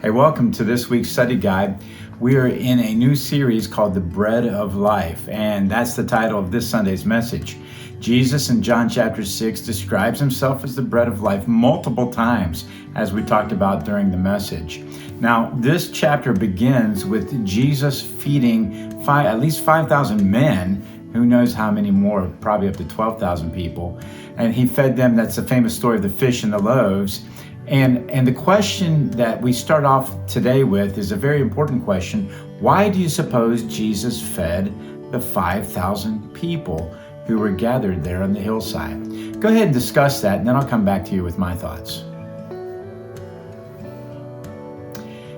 Hey, welcome to this week's study guide. We are in a new series called The Bread of Life, and that's the title of this Sunday's message. Jesus in John chapter 6 describes himself as the bread of life multiple times, as we talked about during the message. Now, this chapter begins with Jesus feeding at least 5,000 men, who knows how many more, probably up to 12,000 people. And he fed them, that's the famous story of the fish and the loaves. And the question that we start off today with is a very important question. Why do you suppose Jesus fed the 5,000 people who were gathered there on the hillside? Go ahead and discuss that, and then I'll come back to you with my thoughts.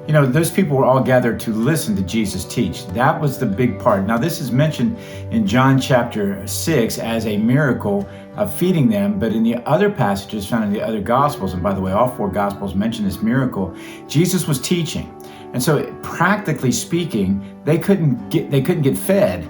You know, those people were all gathered to listen to Jesus teach. That was the big part. Now, this is mentioned in John chapter 6 as a miracle of feeding them, but in the other passages found in the other Gospels, and by the way, all four Gospels mention this miracle, Jesus was teaching. And so, practically speaking, they couldn't get fed.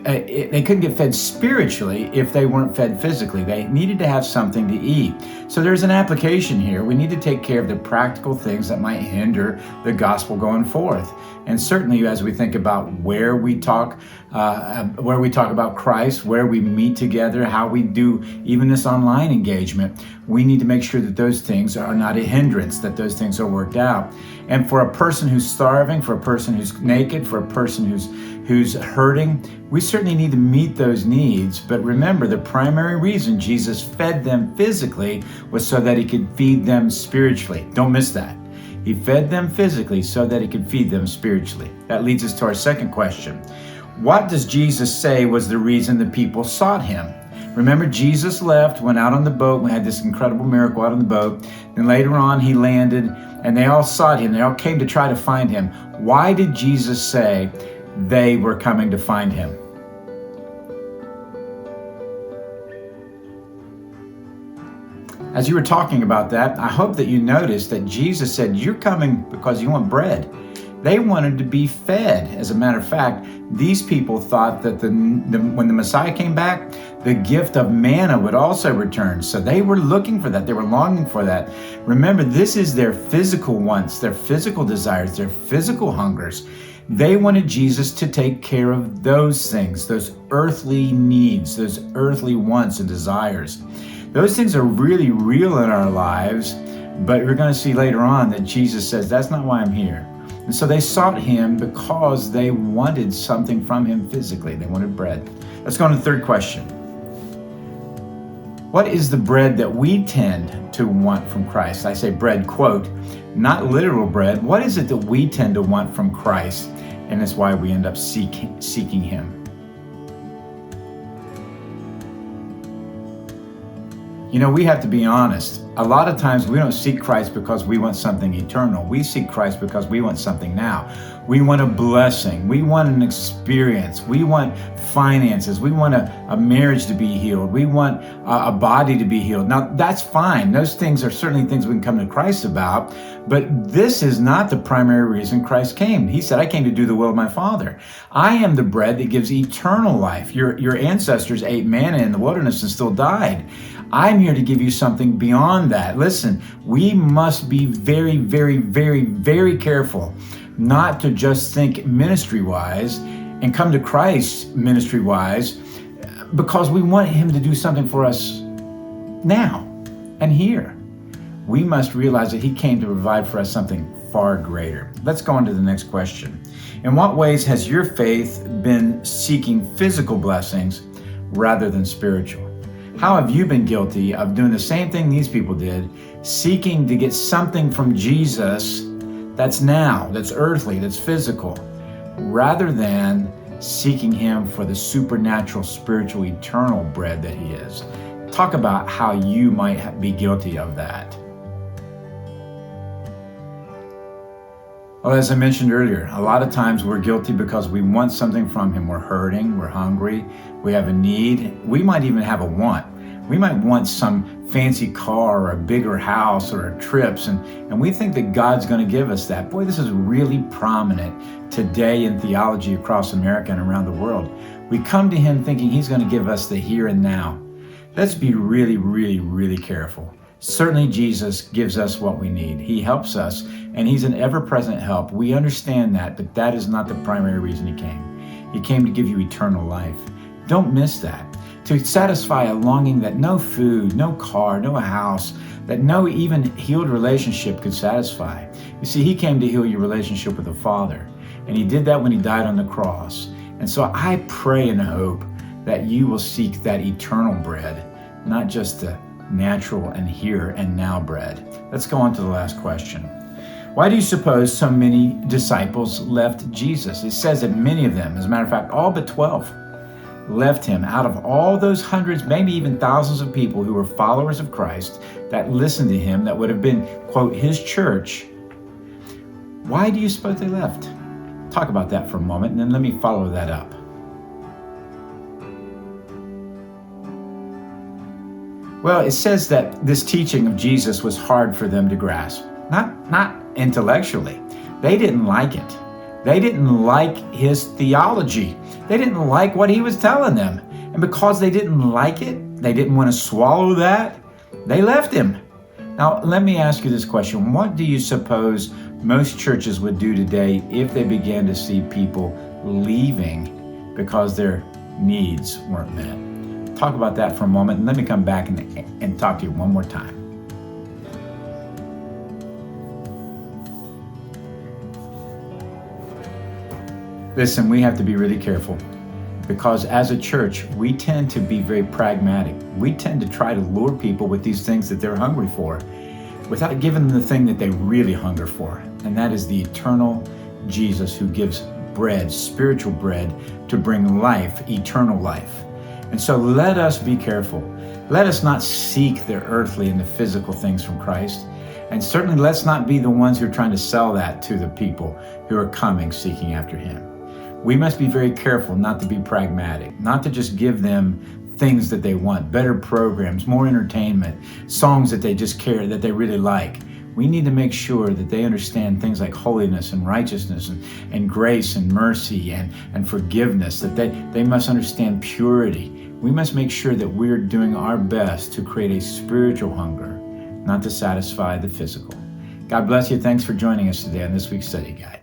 They couldn't get fed spiritually if they weren't fed physically. They needed to have something to eat. So there's an application here. We need to take care of the practical things that might hinder the gospel going forth. And certainly as we think about where we talk about Christ, where we meet together, how we do even this online engagement, we need to make sure that those things are not a hindrance, that those things are worked out. And for a person who's starving, for a person who's naked, for a person who's hurting, we certainly need to meet those needs. But remember, the primary reason Jesus fed them physically was so that he could feed them spiritually. Don't miss that. He fed them physically so that he could feed them spiritually. That leads us to our second question. What does Jesus say was the reason the people sought him? Remember, Jesus left, went out on the boat, and had this incredible miracle out on the boat. And later on, he landed, and they all sought him. They all came to try to find him. Why did Jesus say they were coming to find him? As you were talking about that, I hope that you noticed that Jesus said, you're coming because you want bread. They wanted to be fed. As a matter of fact, these people thought that when the Messiah came back, the gift of manna would also return. So they were looking for that. They were longing for that. Remember, this is their physical wants, their physical desires, their physical hungers. They wanted Jesus to take care of those things, those earthly needs, those earthly wants and desires. Those things are really real in our lives, but we're going to see later on that Jesus says, that's not why I'm here. And so they sought him because they wanted something from him physically. They wanted bread. Let's go on to the third question. What is the bread that we tend to want from Christ? I say bread, quote, not literal bread. What is it that we tend to want from Christ? And that's why we end up seeking him. You know, we have to be honest. A lot of times we don't seek Christ because we want something eternal. We seek Christ because we want something now. We want a blessing. We want an experience. We want finances. We want a marriage to be healed. We want a body to be healed. Now, that's fine. Those things are certainly things we can come to Christ about. But this is not the primary reason Christ came. He said, I came to do the will of my Father. I am the bread that gives eternal life. Your ancestors ate manna in the wilderness and still died. I'm here to give you something beyond that. Listen, we must be very, very, very, very careful not to just think ministry-wise and come to Christ ministry-wise because we want him to do something for us now and here. We must realize that he came to provide for us something far greater. Let's go on to the next question. In what ways has your faith been seeking physical blessings rather than spiritual? How have you been guilty of doing the same thing these people did, seeking to get something from Jesus that's now, that's earthly, that's physical, rather than seeking him for the supernatural, spiritual, eternal bread that he is? Talk about how you might be guilty of that. Well, as I mentioned earlier, a lot of times we're guilty because we want something from him. We're hurting, we're hungry, we have a need. We might even have a want. We might want some fancy car or a bigger house or trips, and we think that God's going to give us that. Boy, this is really prominent today in theology across America and around the world. We come to him thinking he's going to give us the here and now. Let's be really, really, really careful. Certainly Jesus gives us what we need. He helps us, and he's an ever-present help. We understand that, but that is not the primary reason he came. He came to give you eternal life. Don't miss that. To satisfy a longing that no food, no car, no house, that no even healed relationship could satisfy. You see, he came to heal your relationship with the Father, and he did that when he died on the cross. And so I pray and hope that you will seek that eternal bread, not just the natural and here and now bread. Let's go on to the last question. Why do you suppose so many disciples left Jesus? It says that many of them, as a matter of fact, all but 12, left him. Out of all those hundreds, maybe even thousands of people who were followers of Christ that listened to him, that would have been, quote, his church, why do you suppose they left? Talk about that for a moment, and then let me follow that up. Well, it says that this teaching of Jesus was hard for them to grasp. Not intellectually. They didn't like it. They didn't like his theology. They didn't like what he was telling them. And because they didn't like it, they didn't want to swallow that, they left him. Now, let me ask you this question. What do you suppose most churches would do today if they began to see people leaving because their needs weren't met? Talk about that for a moment, and let me come back and talk to you one more time. Listen, we have to be really careful, because as a church, we tend to be very pragmatic. We tend to try to lure people with these things that they're hungry for without giving them the thing that they really hunger for, and that is the eternal Jesus who gives bread, spiritual bread, to bring life, eternal life. And so let us be careful. Let us not seek the earthly and the physical things from Christ. And certainly let's not be the ones who are trying to sell that to the people who are coming seeking after him. We must be very careful not to be pragmatic, not to just give them things that they want, better programs, more entertainment, songs that they just care, that they really like. We need to make sure that they understand things like holiness and righteousness and grace and mercy and forgiveness, that they must understand purity. We must make sure that we're doing our best to create a spiritual hunger, not to satisfy the physical. God bless you. Thanks for joining us today on this week's study guide.